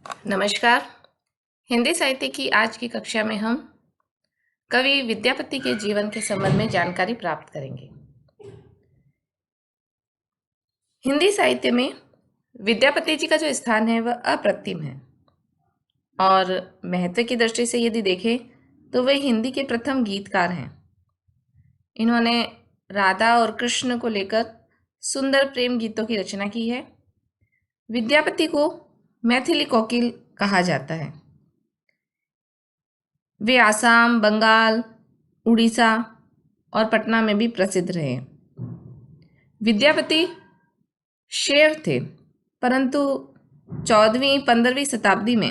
नमस्कार। हिंदी साहित्य की आज की कक्षा में हम कवि विद्यापति के जीवन के संबंध में जानकारी प्राप्त करेंगे। हिंदी साहित्य में विद्यापति जी का जो स्थान है वह अप्रतिम है और महत्व की दृष्टि से यदि देखें तो वे हिंदी के प्रथम गीतकार हैं। इन्होंने राधा और कृष्ण को लेकर सुंदर प्रेम गीतों की रचना की है। विद्यापति को मैथिली कोकिल कहा जाता है। वे आसाम, बंगाल, उड़ीसा और पटना में भी प्रसिद्ध रहे। विद्यापति शेर थे, परंतु 14वीं-15वीं शताब्दी में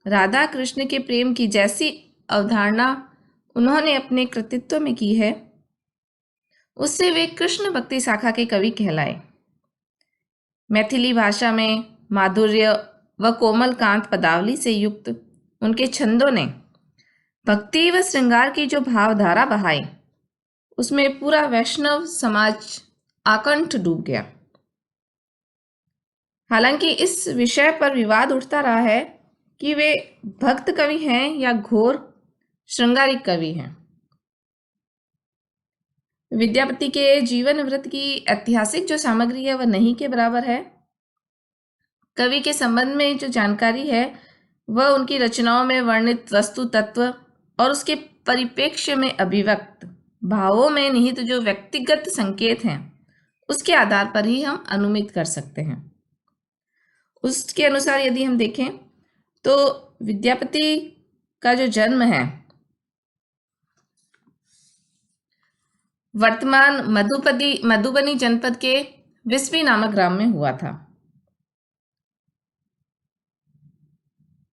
राधा कृष्ण के प्रेम की जैसी अवधारणा उन्होंने अपने कृतित्व में की है, उससे वे कृष्ण भक्ति शाखा के कवि कहलाए। मैथिली भाषा में माधुर्य व कोमल कांत पदावली से युक्त उनके छंदों ने भक्ति व श्रृंगार की जो भावधारा बहाई, उसमें पूरा वैष्णव समाज आकंठ डूब गया। हालांकि इस विषय पर विवाद उठता रहा है कि वे भक्त कवि हैं या घोर श्रृंगारिक कवि हैं। विद्यापति के जीवन वृत्त की ऐतिहासिक जो सामग्री है वह नहीं के बराबर है। कवि के संबंध में जो जानकारी है वह उनकी रचनाओं में वर्णित वस्तु तत्व और उसके परिप्रेक्ष्य में अभिव्यक्त भावों में निहित जो व्यक्तिगत संकेत हैं, उसके आधार पर ही हम अनुमित कर सकते हैं। उसके अनुसार यदि हम देखें तो विद्यापति का जो जन्म है वर्तमान मधुबनी जनपद के विस्वी नामक ग्राम में हुआ था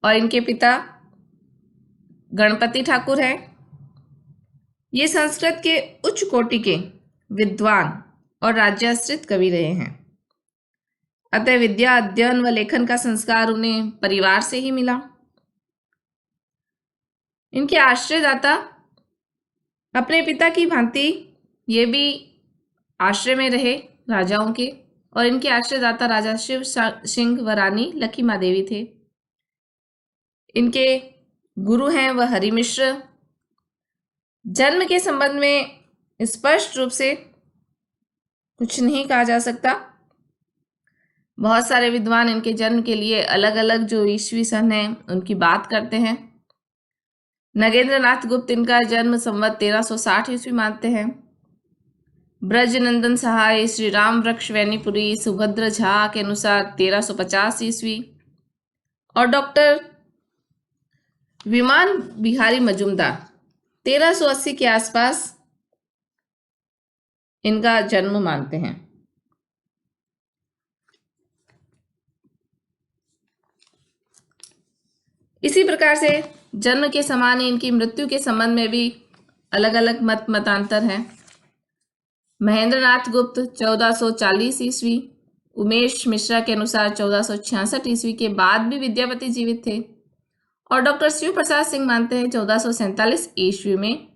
और इनके पिता गणपति ठाकुर हैं। ये संस्कृत के उच्च कोटि के विद्वान और राज्याश्रित कवि रहे हैं। अतः विद्या अध्ययन व लेखन का संस्कार उन्हें परिवार से ही मिला। इनके आश्रयदाता अपने पिता की भांति ये भी आश्रय में रहे राजाओं के, और इनके आश्रयदाता राजा शिव सिंह व रानी लखीमा देवी थे। इनके गुरु हैं वह हरिमिश्र। जन्म के संबंध में स्पष्ट रूप से कुछ नहीं कहा जा सकता। बहुत सारे विद्वान इनके जन्म के लिए अलग अलग जो ईस्वी सन है उनकी बात करते हैं। नगेंद्रनाथ गुप्त इनका जन्म संवत 1360 ईस्वी मानते हैं। ब्रजनंदन सहाय श्री राम वृक्ष वैनीपुरी सुभद्र झा के अनुसार 1350 ईस्वी और डॉक्टर विमान बिहारी मजूमदार 1380 के आसपास इनका जन्म मानते हैं। इसी प्रकार से जन्म के समान ही इनकी मृत्यु के संबंध में भी अलग अलग मतांतर हैं। महेंद्रनाथ गुप्त 1440 ईस्वी, उमेश मिश्रा के अनुसार 1466 ईस्वी के बाद भी विद्यापति जीवित थे और डॉक्टर शिव प्रसाद सिंह मानते हैं 1447 ईस्वी में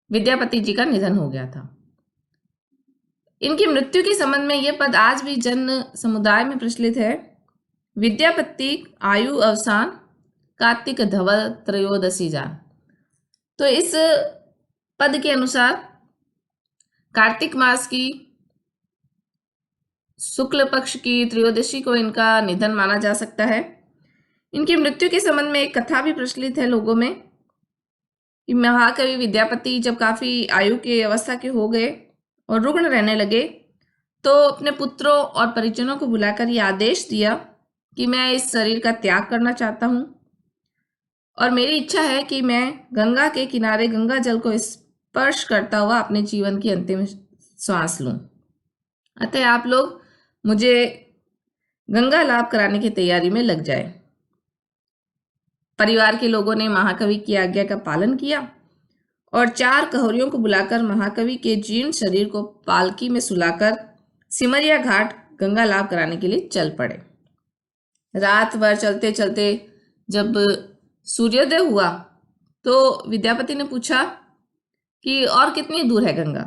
विद्यापति जी का निधन हो गया था। इनकी मृत्यु के संबंध में यह पद आज भी जन समुदाय में प्रचलित है। विद्यापति आयु अवसान कार्तिक धवल त्रयोदशी जान। तो इस पद के अनुसार कार्तिक मास की शुक्ल पक्ष की त्रयोदशी को इनका निधन माना जा सकता है। इनकी मृत्यु के संबंध में एक कथा भी प्रचलित है लोगों में कि महाकवि विद्यापति जब काफी आयु के अवस्था के हो गए और रुग्ण रहने लगे तो अपने पुत्रों और परिजनों को बुलाकर यह आदेश दिया कि मैं इस शरीर का त्याग करना चाहता हूं और मेरी इच्छा है कि मैं गंगा के किनारे गंगा जल को स्पर्श करता हुआ अपने जीवन की अंतिम श्वास लूं। अतः आप लोग मुझे गंगा लाभ कराने की तैयारी में लग जाए। परिवार के लोगों ने महाकवि की आज्ञा का पालन किया और 4 कहोरियों को बुलाकर महाकवि के जीर्ण शरीर को पालकी में सुलाकर सिमरिया घाट गंगा लाभ कराने के लिए चल पड़े। रात भर चलते चलते जब सूर्योदय हुआ तो विद्यापति ने पूछा कि और कितनी दूर है गंगा।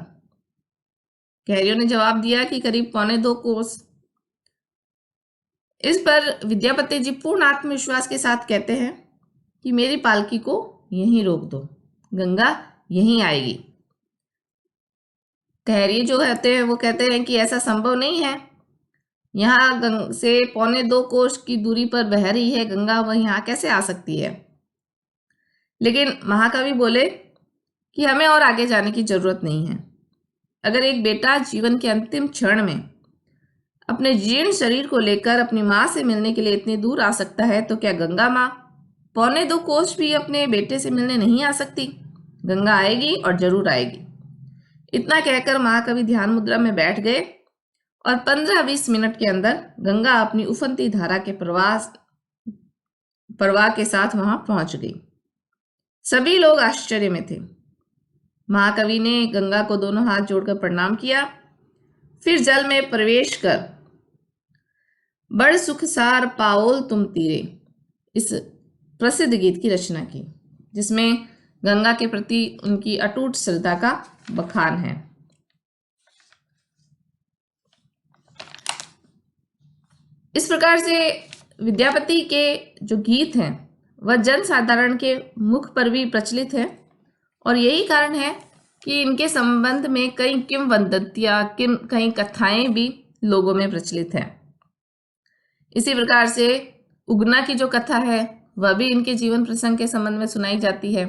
कहोरियों ने जवाब दिया कि करीब 1.25 कोस। इस पर विद्यापति जी पूर्ण आत्मविश्वास के साथ कहते हैं कि मेरी पालकी को यहीं रोक दो, गंगा यहीं आएगी। कहरिए जो कहते हैं वो कहते हैं कि ऐसा संभव नहीं है, यहाँ से 1.25 कोस की दूरी पर बह रही है गंगा, वह यहाँ कैसे आ सकती है। लेकिन महाकवि बोले कि हमें और आगे जाने की जरूरत नहीं है। अगर एक बेटा जीवन के अंतिम क्षण में अपने जीर्ण शरीर को लेकर अपनी माँ से मिलने के लिए इतनी दूर आ सकता है, तो क्या गंगा माँ 1.25 कोस भी अपने बेटे से मिलने नहीं आ सकती? गंगा आएगी और जरूर आएगी। इतना कहकर महाकवि ध्यान मुद्रा में बैठ गए और 15-20 मिनट के अंदर गंगा अपनी उफनती धारा के प्रवाह के साथ वहां पहुंच गई। सभी लोग आश्चर्य में थे। महाकवि ने गंगा को दोनों हाथ जोड़कर प्रणाम किया, फिर जल में प्रवेश कर बड़ सुखसार पाओल तुम तीरे, इस प्रसिद्ध गीत की रचना की, जिसमें गंगा के प्रति उनकी अटूट श्रद्धा का बखान है। इस प्रकार से विद्यापति के जो गीत हैं वह जन साधारण के मुख पर भी प्रचलित है, और यही कारण है कि इनके संबंध में कई किंवदंतियां, कई कथाएं भी लोगों में प्रचलित है। इसी प्रकार से उगना की जो कथा है वह भी इनके जीवन प्रसंग के संबंध में सुनाई जाती है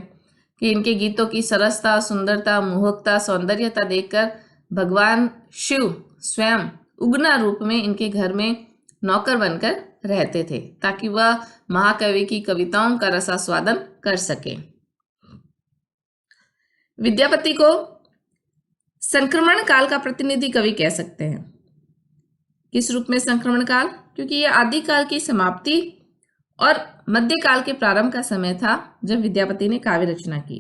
कि इनके गीतों की सरसता, सुंदरता, मोहकता, सौंदर्यता देखकर भगवान शिव स्वयं उगना रूप में इनके घर में नौकर बनकर रहते थे, ताकि वह महाकवि की कविताओं का रसास्वादन कर सके। विद्यापति को संक्रमण काल का प्रतिनिधि कवि कह सकते हैं। किस रूप में संक्रमण काल? क्योंकि यह आदिकाल की समाप्ति और मध्यकाल के प्रारंभ का समय था जब विद्यापति ने काव्य रचना की।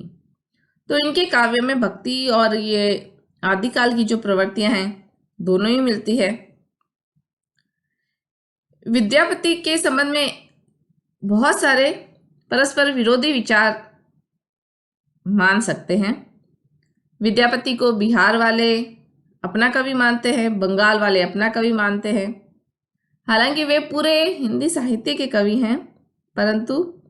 तो इनके काव्य में भक्ति और ये आदिकाल की जो प्रवृत्तियां हैं दोनों ही मिलती है। विद्यापति के संबंध में बहुत सारे परस्पर विरोधी विचार मान सकते हैं। विद्यापति को बिहार वाले अपना कवि मानते हैं, बंगाल वाले अपना कवि मानते हैं। हालांकि वे पूरे हिंदी साहित्य के कवि हैं, परंतु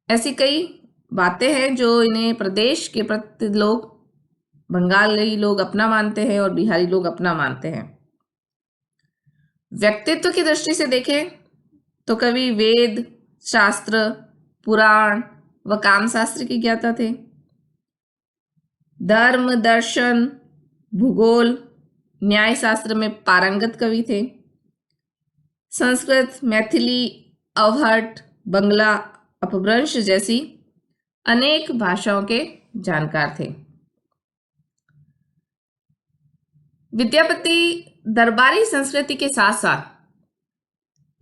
ऐसी कई बातें हैं जो इन्हें प्रदेश के प्रति लोग, बंगाली लोग अपना मानते हैं और बिहारी लोग अपना मानते हैं। व्यक्तित्व की दृष्टि से देखें तो कवि वेद, शास्त्र, पुराण व कामशास्त्र के ज्ञाता थे। धर्म, दर्शन, भूगोल, न्याय शास्त्र में पारंगत कवि थे। संस्कृत, मैथिली, अवहट, बंगला, अपभ्रंश जैसी अनेक भाषाओं के जानकार थे। विद्यापति दरबारी संस्कृति के साथ साथ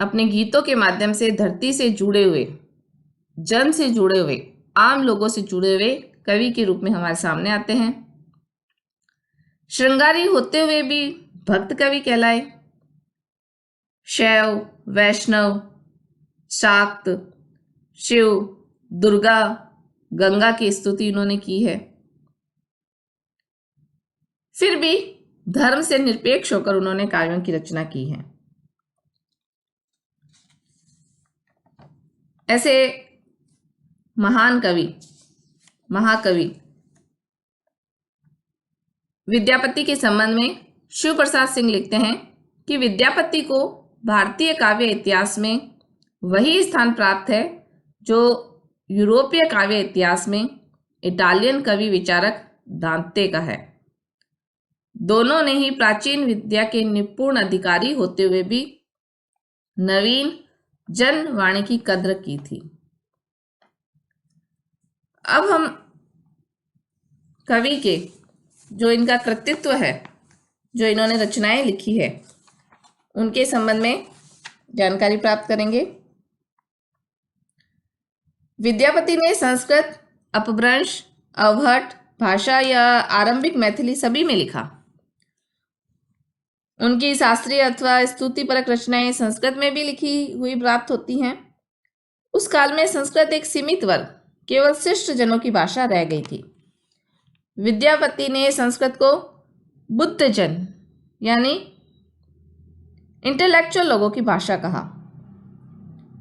अपने गीतों के माध्यम से धरती से जुड़े हुए, जन से जुड़े हुए, आम लोगों से जुड़े हुए कवि के रूप में हमारे सामने आते हैं। श्रृंगारी होते हुए भी भक्त कवि कहलाए। शैव, वैष्णव, शाक्त, शिव, दुर्गा, गंगा की स्तुति उन्होंने की है। फिर भी धर्म से निरपेक्ष होकर उन्होंने काव्यों की रचना की है। ऐसे महान कवि, महाकवि विद्यापति के संबंध में शिव प्रसाद सिंह लिखते हैं कि विद्यापति को भारतीय काव्य इतिहास में वही स्थान प्राप्त है जो यूरोपीय काव्य इतिहास में इटालियन कवि विचारक दांते का है। दोनों ने ही प्राचीन विद्या के निपुण अधिकारी होते हुए भी नवीन जनवाणी की कद्र की थी। अब हम कवि के जो इनका कृतित्व है, जो इन्होंने रचनाएं लिखी है, उनके संबंध में जानकारी प्राप्त करेंगे। विद्यापति ने संस्कृत, अपभ्रंश, अवहट भाषा या आरंभिक मैथिली सभी में लिखा। उनकी शास्त्रीय अथवा स्तुतिपरक रचनाएं संस्कृत में भी लिखी हुई प्राप्त होती हैं। उस काल में संस्कृत एक सीमित वर्ग, केवल शिष्ट जनों की भाषा रह गई थी। विद्यापति ने संस्कृत को बुद्धजन यानी इंटेलेक्चुअल लोगों की भाषा कहा।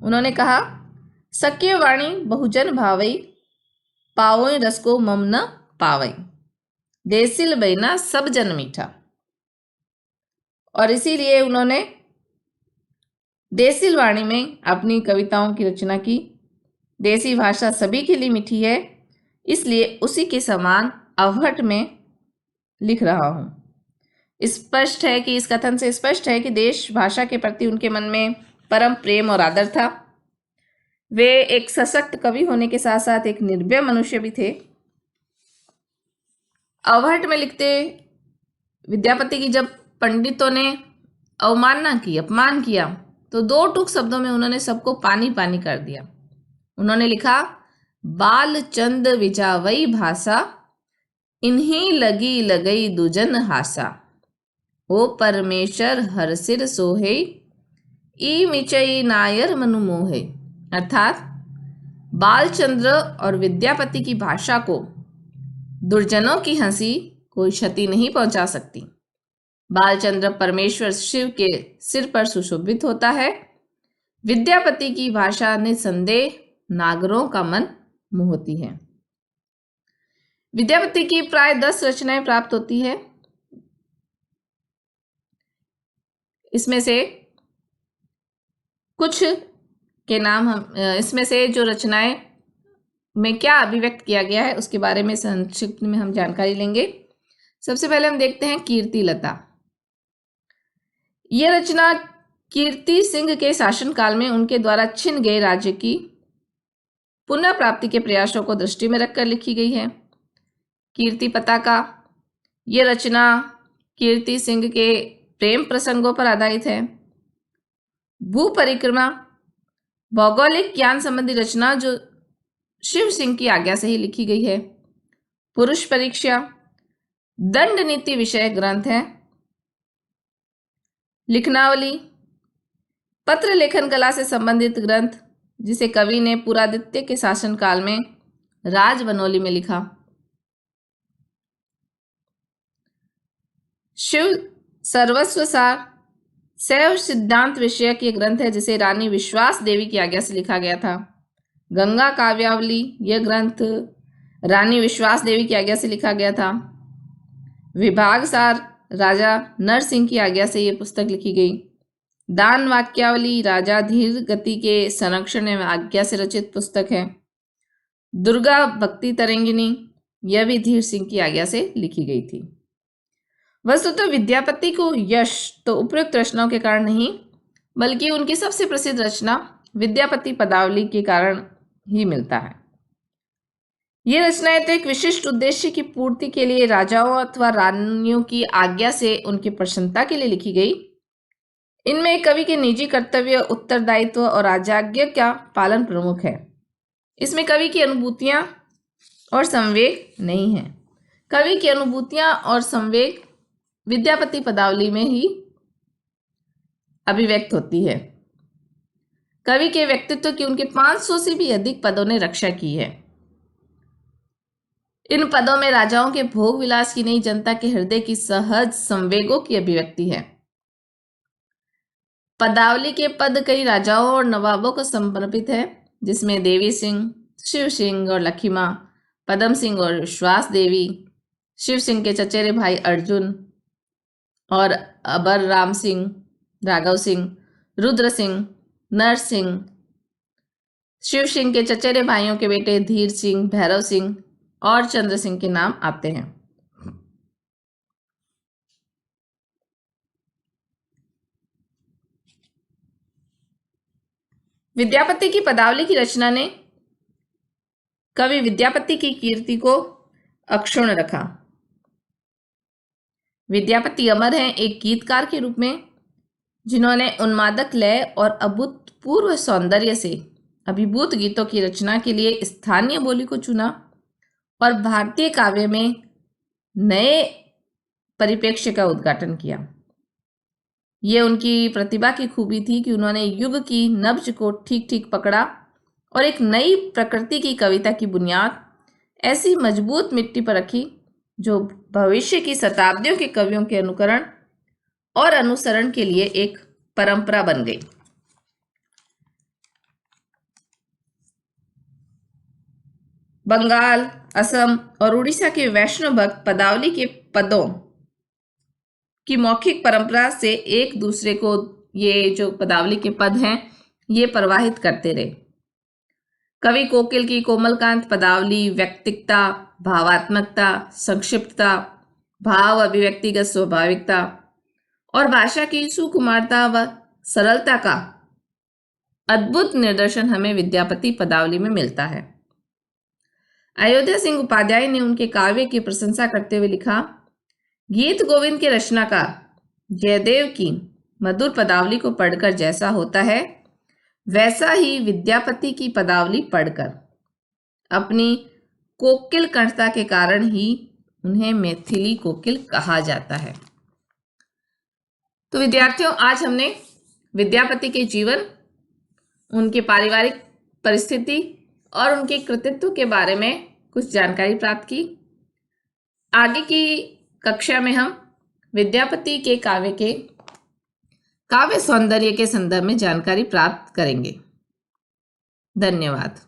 उन्होंने कहा, सक्य वाणी बहुजन भावई, पावई रस को मम न पावई, देसिल बैना सब जन मीठा। और इसीलिए उन्होंने देसिल वाणी में अपनी कविताओं की रचना की। देसी भाषा सभी के लिए मीठी है, इसलिए उसी के समान अवहट में लिख रहा हूं। स्पष्ट है कि इस कथन से स्पष्ट है कि देश भाषा के प्रति उनके मन में परम प्रेम और आदर था। वे एक सशक्त कवि होने के साथ साथ एक निर्भय मनुष्य भी थे। अवहट में लिखते विद्यापति की जब पंडितों ने अवमानना की, अपमान किया, तो 2 टूक शब्दों में उन्होंने सबको पानी पानी कर दिया। उन्होंने लिखा, बाल चंद विजावई भाषा, इन्हीं लगी लगई दुजन हासा, ओ परमेश्वर हर सिर सोहे, ई मिचई नायर मनु मोहे। अर्थात बालचंद्र और विद्यापति की भाषा को दुर्जनों की हंसी कोई क्षति नहीं पहुंचा सकती। बालचंद्र परमेश्वर शिव के सिर पर सुशोभित होता है। विद्यापति की भाषा निसंदेह नागरों का मन मोहती है। विद्यापति की प्राय 10 रचनाएं प्राप्त होती है। इसमें से कुछ के नाम इसमें से जो रचनाएं में क्या अभिव्यक्त किया गया है उसके बारे में संक्षिप्त में हम जानकारी लेंगे। सबसे पहले हम देखते हैं कीर्ति लता। यह रचना कीर्ति सिंह के शासनकाल में उनके द्वारा छिन गए राज्य की पुनः प्राप्ति के प्रयासों को दृष्टि में रखकर लिखी गई है। कीर्ति पताका यह रचना कीर्ति सिंह के प्रेम प्रसंगों पर आधारित है। भू परिक्रमा भौगोलिक ज्ञान संबंधी रचना जो शिव सिंह की आज्ञा से ही लिखी गई है। पुरुष परीक्षा दंड नीति विषय ग्रंथ है। लिखनावली पत्र लेखन कला से संबंधित ग्रंथ जिसे कवि ने पुरादित्य के शासनकाल में राजबनोली में लिखा। शिव सर्वस्व सार शैव सिद्धांत विषयक ये ग्रंथ है जिसे रानी विश्वास देवी की आज्ञा से लिखा गया था। गंगा काव्यावली यह ग्रंथ रानी विश्वास देवी की आज्ञा से लिखा गया था। विभाग सार राजा नरसिंह की आज्ञा से यह पुस्तक लिखी गई। दान वाक्यावली राजा धीर गति के संरक्षण एवं आज्ञा से रचित पुस्तक है। दुर्गा भक्ति तरंगिनी यह भी धीर सिंह की आज्ञा से लिखी गई थी। वस्तुतः विद्यापति को यश तो उपयुक्त रचनाओं के कारण नहीं बल्कि उनकी सबसे प्रसिद्ध रचना विद्यापति पदावली के कारण ही मिलता है। ये रचनाएं तो एक विशिष्ट उद्देश्य की पूर्ति के लिए राजाओं अथवा रानियों की आज्ञा से उनकी प्रसन्नता के लिए लिखी गई। इनमें कवि के निजी कर्तव्य, उत्तरदायित्व और राजाज्ञा का पालन प्रमुख है। इसमें कवि की अनुभूतियां और संवेग नहीं है। कवि की अनुभूतियां और संवेग विद्यापति पदावली में ही अभिव्यक्त होती है। कवि के व्यक्तित्व की उनके 500 से भी अधिक पदों ने रक्षा की है। इन पदों में राजाओं के भोग विलास की नहीं, जनता के हृदय की सहज संवेगों की अभिव्यक्ति है। पदावली के पद कई राजाओं और नवाबों को समर्पित है, जिसमें देवी सिंह, शिव सिंह और लखीमा, पदम सिंह और विश्वास देवी, शिव सिंह के चचेरे भाई अर्जुन और अबर राम सिंह, राघव सिंह, रुद्र सिंह, नर सिंह, शिव सिंह के चचेरे भाइयों के बेटे धीर सिंह, भैरव सिंह और चंद्र सिंह के नाम आते हैं। विद्यापति की पदावली की रचना ने कवि विद्यापति की कीर्ति को अक्षुण्ण रखा। विद्यापति अमर हैं एक गीतकार के रूप में जिन्होंने उन्मादक लय और अभूतपूर्व सौंदर्य से अभिभूत गीतों की रचना के लिए स्थानीय बोली को चुना और भारतीय काव्य में नए परिप्रेक्ष्य का उद्घाटन किया। ये उनकी प्रतिभा की खूबी थी कि उन्होंने युग की नब्ज को ठीक ठीक पकड़ा और एक नई प्रकृति की कविता की बुनियाद ऐसी मजबूत मिट्टी पर रखी जो भविष्य की शताब्दियों के कवियों के अनुकरण और अनुसरण के लिए एक परंपरा बन गई। बंगाल, असम और उड़ीसा के वैष्णव भक्त पदावली के पदों की मौखिक परंपरा से एक दूसरे को ये जो पदावली के पद हैं ये प्रवाहित करते रहे। कवि कोकिल की कोमलकांत पदावली व्यक्तिकता, भावात्मकता, संक्षिप्तता, भाव अभिव्यक्तिगत स्वाभाविकता और भाषा की सुकुमारता व सरलता का अद्भुत निदर्शन हमें विद्यापति पदावली में मिलता है। अयोध्या सिंह उपाध्याय ने उनके काव्य की प्रशंसा करते हुए लिखा, गीत गोविंद के रचनाकार जयदेव की मधुर पदावली को पढ़कर जैसा होता है वैसा ही विद्यापति की पदावली पढ़कर अपनी कोकिल कंठता के कारण ही उन्हें मैथिली कोकिल कहा जाता है। तो विद्यार्थियों, आज हमने विद्यापति के जीवन, उनके पारिवारिक परिस्थिति और उनके कृतित्व के बारे में कुछ जानकारी प्राप्त की। आगे की कक्षा में हम विद्यापति के काव्य सौंदर्य के संदर्भ में जानकारी प्राप्त करेंगे। धन्यवाद।